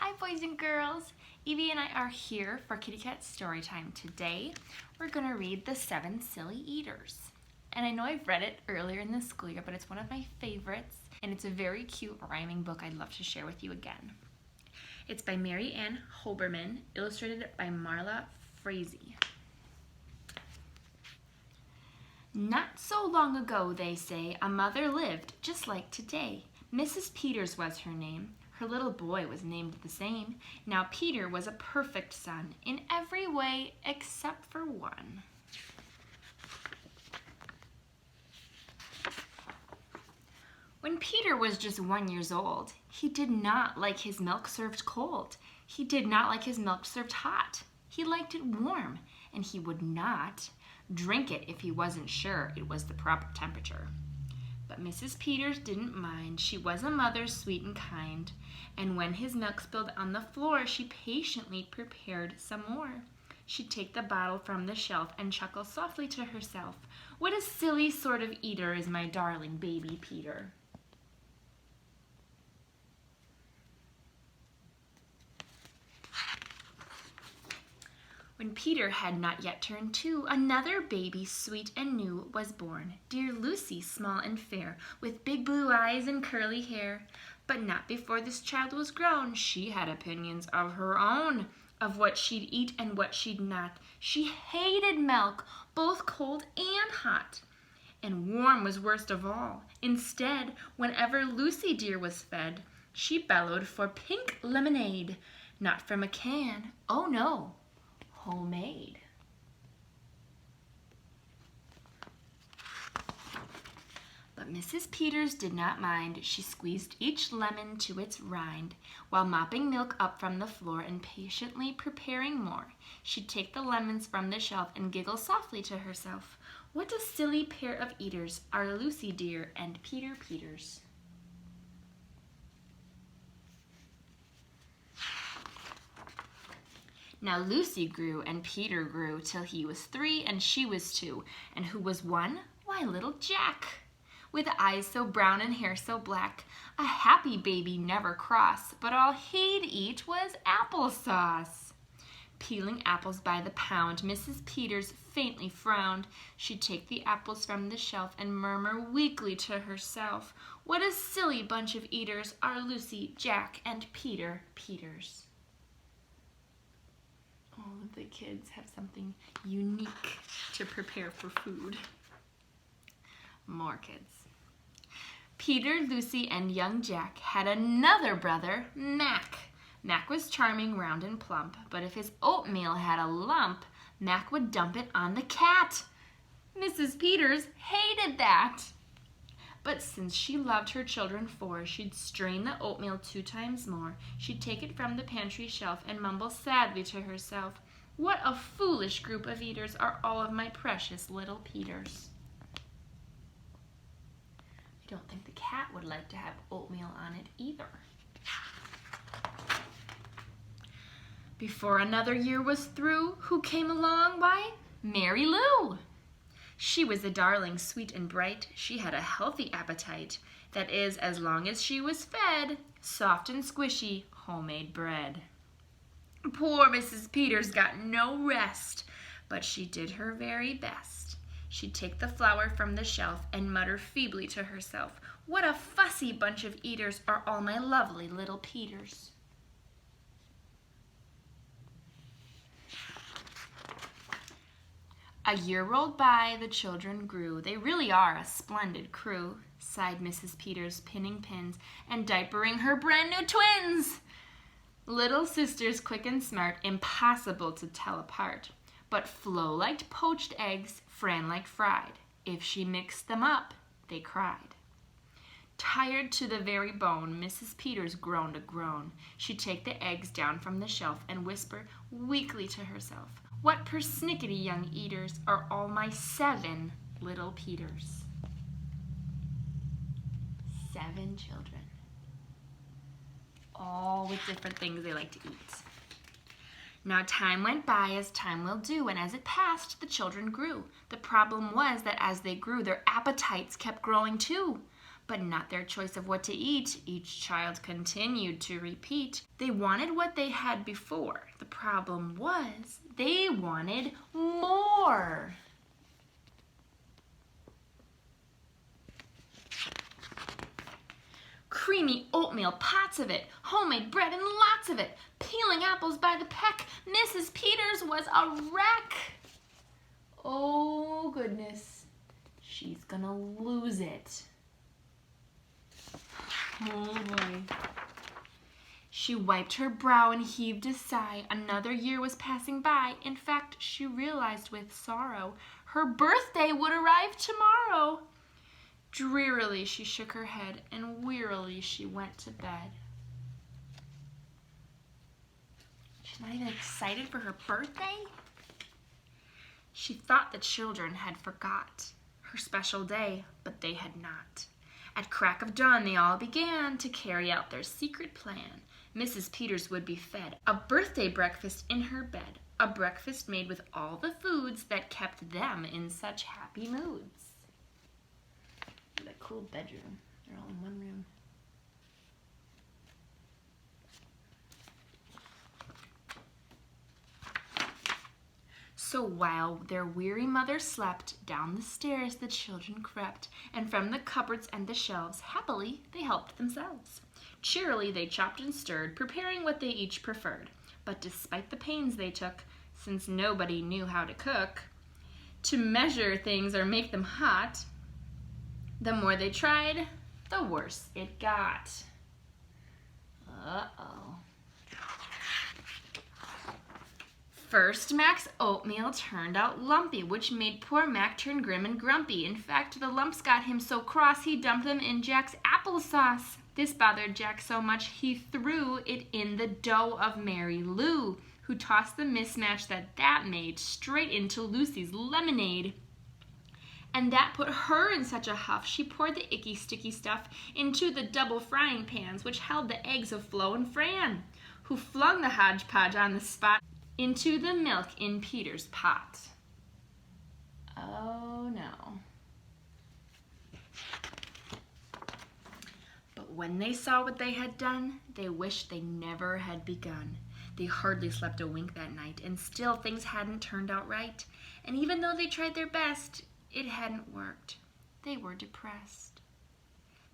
Hi boys and girls, Eevee and I are here for Kitty Cat Storytime. Today we're going to read The 7 Silly Eaters. And I know I've read it earlier in the school year, but it's one of my favorites and it's a very cute rhyming book I'd love to share with you again. It's by Mary Ann Hoberman, illustrated by Marla Frazee. Not so long ago, they say, a mother lived just like today. Mrs. Peters was her name. Her little boy was named the same. Now Peter was a perfect son in every way except for one. When Peter was just 1 year old, he did not like his milk served cold. He did not like his milk served hot. He liked it warm, and he would not drink it if he wasn't sure it was the proper temperature. But Mrs. Peters didn't mind. She was a mother sweet and kind, and when his milk spilled on the floor, she patiently prepared some more. She'd take the bottle from the shelf and chuckle softly to herself. What a silly sort of eater is my darling baby Peter. When Peter had not yet turned 2, another baby, sweet and new, was born. Dear Lucy, small and fair, with big blue eyes and curly hair. But not before this child was grown. She had opinions of her own, of what she'd eat and what she'd not. She hated milk, both cold and hot. And warm was worst of all. Instead, whenever Lucy dear was fed, she bellowed for pink lemonade. Not from a can, oh no, homemade. But Mrs. Peters did not mind. She squeezed each lemon to its rind, while mopping milk up from the floor and patiently preparing more. She'd take the lemons from the shelf and giggle softly to herself. What a silly pair of eaters are Lucy dear and Peter Peters. Now Lucy grew and Peter grew till he was 3 and she was 2. And who was 1? Why, little Jack, with eyes so brown and hair so black. A happy baby, never cross, but all he'd eat was applesauce. Peeling apples by the pound, Mrs. Peters faintly frowned. She'd take the apples from the shelf and murmur weakly to herself, what a silly bunch of eaters are Lucy, Jack, and Peter Peters. All of the kids have something unique to prepare for food. More kids. Peter, Lucy, and young Jack had another brother, Mac. Mac was charming, round, and plump, but if his oatmeal had a lump, Mac would dump it on the cat. Mrs. Peters hated that. But since she loved her children 4, she'd strain the oatmeal 2 times more. She'd take it from the pantry shelf and mumble sadly to herself, what a foolish group of eaters are all of my precious little Peters. I don't think the cat would like to have oatmeal on it either. Before another year was through, who came along? Why, Mary Lou. She was a darling, sweet and bright. She had a healthy appetite. That is, as long as she was fed soft and squishy homemade bread. Poor Mrs. Peters got no rest, but she did her very best. She'd take the flour from the shelf and mutter feebly to herself, what a fussy bunch of eaters are all my lovely little Peters. A year rolled by, the children grew. They really are a splendid crew, sighed Mrs. Peters, pinning pins and diapering her brand new twins. Little sisters quick and smart, impossible to tell apart. But Flo liked poached eggs, Fran liked fried. If she mixed them up, they cried. Tired to the very bone, Mrs. Peters groaned a groan. She'd take the eggs down from the shelf and whisper weakly to herself, what persnickety young eaters are all my 7 little Peters. 7 children, all with different things they like to eat. Now time went by as time will do, and as it passed, the children grew. The problem was that as they grew, their appetites kept growing too. but not their choice of what to eat. Each child continued to repeat. They wanted what they had before. The problem was they wanted more. Creamy oatmeal, pots of it, homemade bread and lots of it, peeling apples by the peck. Mrs. Peters was a wreck. Oh goodness, she's gonna lose it. Oh boy. She wiped her brow and heaved a sigh. Another year was passing by. In fact, she realized with sorrow her birthday would arrive tomorrow. Drearily she shook her head, and wearily she went to bed. She's not even excited for her birthday? She thought the children had forgot her special day, but they had not. At crack of dawn, they all began to carry out their secret plan. Mrs. Peters would be fed a birthday breakfast in her bed, a breakfast made with all the foods that kept them in such happy moods. That cool bedroom. They're all in one room. So while their weary mother slept, down the stairs the children crept, and from the cupboards and the shelves, happily they helped themselves. Cheerily they chopped and stirred, preparing what they each preferred. But despite the pains they took, since nobody knew how to cook, to measure things or make them hot, the more they tried, the worse it got. Uh-oh. First, Mac's oatmeal turned out lumpy, which made poor Mac turn grim and grumpy. In fact, the lumps got him so cross he dumped them in Jack's applesauce. This bothered Jack so much he threw it in the dough of Mary Lou, who tossed the mismatch that made straight into Lucy's lemonade. And that put her in such a huff, she poured the icky, sticky stuff into the double frying pans, which held the eggs of Flo and Fran, who flung the hodgepodge on the spot into the milk in Peter's pot. Oh no. But when they saw what they had done, they wished they never had begun. They hardly slept a wink that night, and still things hadn't turned out right. And even though they tried their best, it hadn't worked. They were depressed.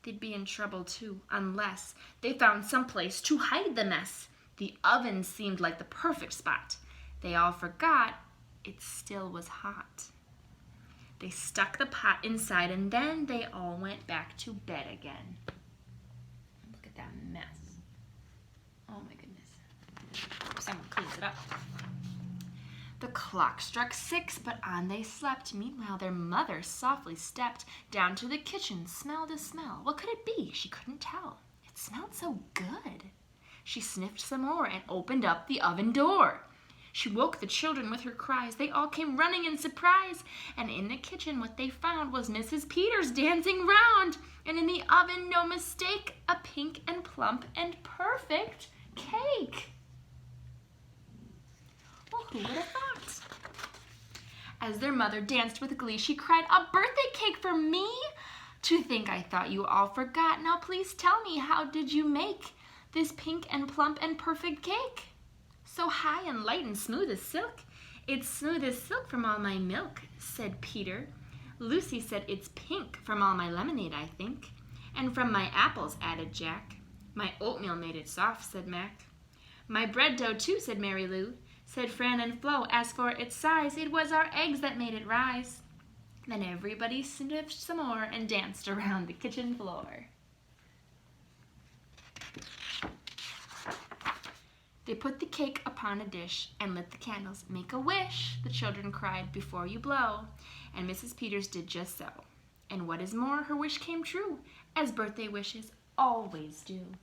They'd be in trouble too, unless they found some place to hide the mess. The oven seemed like the perfect spot. They all forgot it still was hot. They stuck the pot inside, and then they all went back to bed again. Look at that mess. Oh my goodness. Hope someone cleans it up. The clock struck 6, but on they slept. Meanwhile, their mother softly stepped down to the kitchen, smelled a smell. What could it be? She couldn't tell. It smelled so good. She sniffed some more and opened up the oven door. She woke the children with her cries. They all came running in surprise. And in the kitchen, what they found was Mrs. Peters dancing round. And in the oven, no mistake, a pink and plump and perfect cake. Well, who would have thought? As their mother danced with glee, she cried, "A birthday cake for me? To think I thought you all forgot. Now please tell me, how did you make this pink and plump and perfect cake? So high and light and smooth as silk." "It's smooth as silk from all my milk," said Peter. "Lucy said it's pink from all my lemonade, I think. And from my apples," added Jack. "My oatmeal made it soft," said Mac. "My bread dough too," said Mary Lou. Said Fran and Flo, "As for its size, it was our eggs that made it rise." Then everybody sniffed some more and danced around the kitchen floor. They put the cake upon a dish and lit the candles. "Make a wish," the children cried, "before you blow." And Mrs. Peters did just so. And what is more, her wish came true, as birthday wishes always do.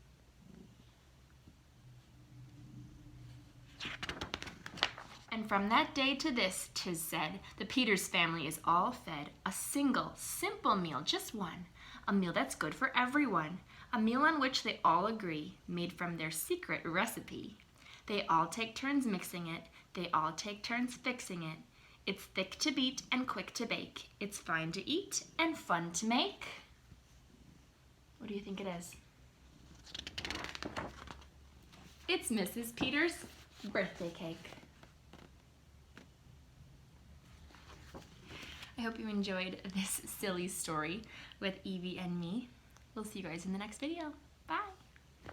And from that day to this, 'tis said, the Peters family is all fed a single, simple meal, just one. A meal that's good for everyone. A meal on which they all agree, made from their secret recipe. They all take turns mixing it. They all take turns fixing it. It's thick to beat and quick to bake. It's fine to eat and fun to make. What do you think it is? It's Mrs. Peters' birthday cake. I hope you enjoyed this silly story with Eevee and me. We'll see you guys in the next video. Bye!